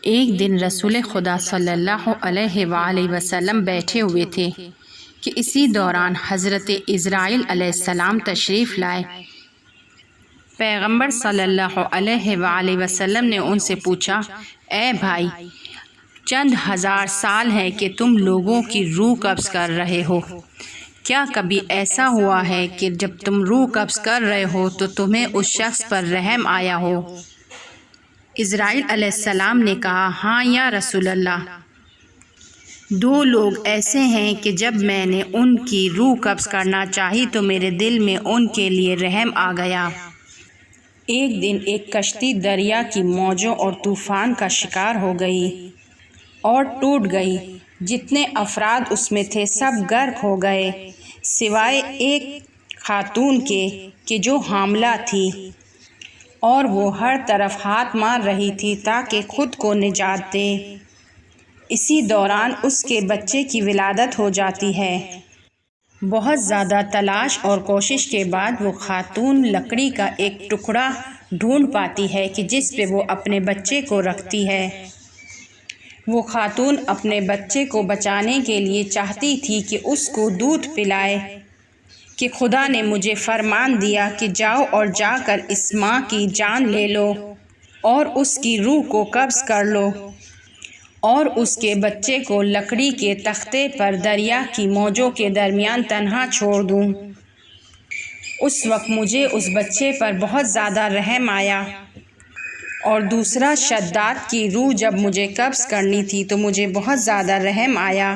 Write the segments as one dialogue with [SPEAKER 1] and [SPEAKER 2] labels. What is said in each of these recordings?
[SPEAKER 1] ایک دن رسول خدا صلی اللہ علیہ وآلہ وسلم بیٹھے ہوئے تھے کہ اسی دوران حضرت عزرائیل علیہ السلام تشریف لائے۔ پیغمبر صلی اللہ علیہ وآلہ وسلم نے ان سے پوچھا، اے بھائی، چند ہزار سال ہے کہ تم لوگوں کی روح قبض کر رہے ہو، کیا کبھی ایسا ہوا ہے کہ جب تم روح قبض کر رہے ہو تو تمہیں اس شخص پر رحم آیا ہو؟ عزرائیل علیہ السلام نے کہا، ہاں یا رسول اللہ، 2 لوگ ایسے ہیں کہ جب میں نے ان کی روح قبض کرنا چاہی تو میرے دل میں ان کے لیے رحم آ گیا۔ ایک دن ایک کشتی دریا کی موجوں اور طوفان کا شکار ہو گئی اور ٹوٹ گئی۔ جتنے افراد اس میں تھے سب غرق ہو گئے، سوائے ایک خاتون کے کہ جو حاملہ تھی، اور وہ ہر طرف ہاتھ مار رہی تھی تاکہ خود کو نجات دے۔ اسی دوران اس کے بچے کی ولادت ہو جاتی ہے۔ بہت زیادہ تلاش اور کوشش کے بعد وہ خاتون لکڑی کا ایک ٹکڑا ڈھونڈ پاتی ہے کہ جس پہ وہ اپنے بچے کو رکھتی ہے۔ وہ خاتون اپنے بچے کو بچانے کے لیے چاہتی تھی کہ اس کو دودھ پلائے کہ خدا نے مجھے فرمان دیا کہ جاؤ اور جا کر اس ماں کی جان لے لو اور اس کی روح کو قبض کر لو اور اس کے بچے کو لکڑی کے تختے پر دریا کی موجوں کے درمیان تنہا چھوڑ دوں۔ اس وقت مجھے اس بچے پر بہت زیادہ رحم آیا، اور دوسرا شداد کی روح جب مجھے قبض کرنی تھی تو مجھے بہت زیادہ رحم آیا،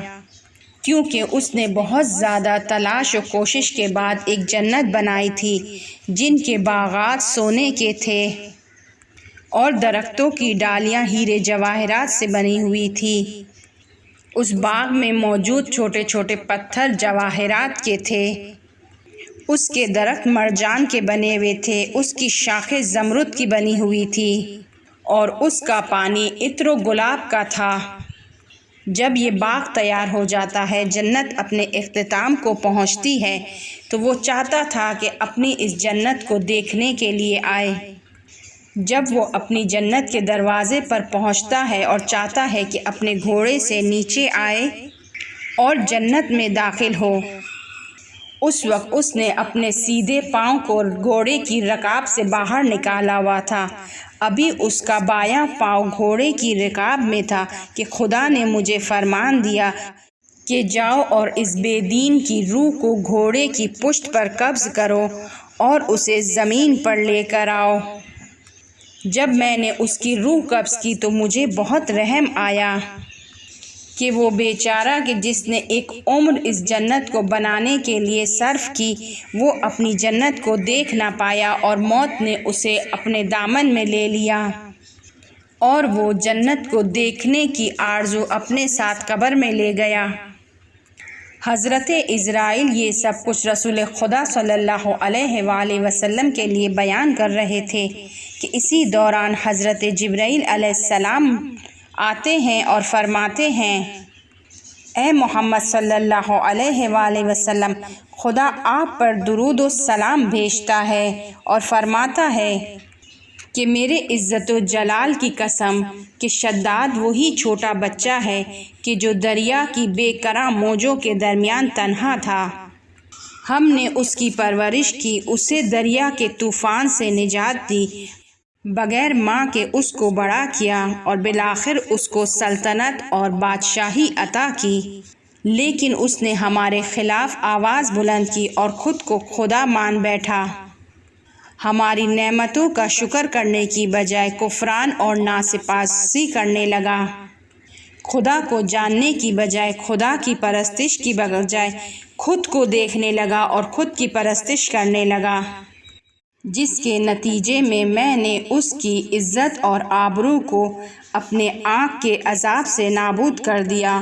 [SPEAKER 1] کیونکہ اس نے بہت زیادہ تلاش و کوشش کے بعد ایک جنت بنائی تھی جن کے باغات سونے کے تھے اور درختوں کی ڈالیاں ہیرے جواہرات سے بنی ہوئی تھی۔ اس باغ میں موجود چھوٹے چھوٹے پتھر جواہرات کے تھے، اس کے درخت مرجان کے بنے ہوئے تھے، اس کی شاخیں زمرد کی بنی ہوئی تھی، اور اس کا پانی عطر و گلاب کا تھا۔ جب یہ باغ تیار ہو جاتا ہے، جنت اپنے اختتام کو پہنچتی ہے، تو وہ چاہتا تھا کہ اپنی اس جنت کو دیکھنے کے لیے آئے۔ جب وہ اپنی جنت کے دروازے پر پہنچتا ہے اور چاہتا ہے کہ اپنے گھوڑے سے نیچے آئے اور جنت میں داخل ہو، اس وقت اس نے اپنے سیدھے پاؤں کو گھوڑے کی رکاب سے باہر نکالا ہوا تھا۔ ابھی اس کا بایاں پاؤں گھوڑے کی رکاب میں تھا کہ خدا نے مجھے فرمان دیا کہ جاؤ اور اس بے دین کی روح کو گھوڑے کی پشت پر قبض کرو اور اسے زمین پر لے کر آؤ۔ جب میں نے اس کی روح قبض کی تو مجھے بہت رحم آیا کہ وہ بیچارہ کہ جس نے ایک عمر اس جنت کو بنانے کے لیے صرف کی، وہ اپنی جنت کو دیکھ نہ پایا اور موت نے اسے اپنے دامن میں لے لیا، اور وہ جنت کو دیکھنے کی آرزو اپنے ساتھ قبر میں لے گیا۔ حضرت عزرائیل یہ سب کچھ رسول خدا صلی اللہ علیہ وآلہ وسلم کے لیے بیان کر رہے تھے کہ اسی دوران حضرت جبرائیل علیہ السلام آتے ہیں اور فرماتے ہیں، اے محمد صلی اللہ علیہ وآلہ وسلم، خدا آپ پر درود و سلام بھیجتا ہے اور فرماتا ہے کہ میرے عزت و جلال کی قسم کہ شداد وہی چھوٹا بچہ ہے کہ جو دریا کی بے کراں موجوں کے درمیان تنہا تھا۔ ہم نے اس کی پرورش کی، اسے دریا کے طوفان سے نجات دی، بغیر ماں کے اس کو بڑا کیا، اور بالآخر اس کو سلطنت اور بادشاہی عطا کی، لیکن اس نے ہمارے خلاف آواز بلند کی اور خود کو خدا مان بیٹھا۔ ہماری نعمتوں کا شکر کرنے کی بجائے کفران اور ناسپاسی کرنے لگا، خدا کو جاننے کی بجائے خدا کی پرستش کی بجائے خود کو دیکھنے لگا اور خود کی پرستش کرنے لگا، جس کے نتیجے میں نے اس کی عزت اور آبرو کو اپنے آنکھ کے عذاب سے نابود کر دیا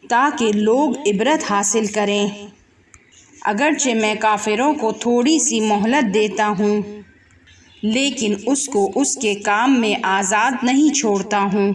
[SPEAKER 1] تاکہ لوگ عبرت حاصل کریں۔ اگرچہ میں کافروں کو تھوڑی سی مہلت دیتا ہوں، لیکن اس کو اس کے کام میں آزاد نہیں چھوڑتا ہوں۔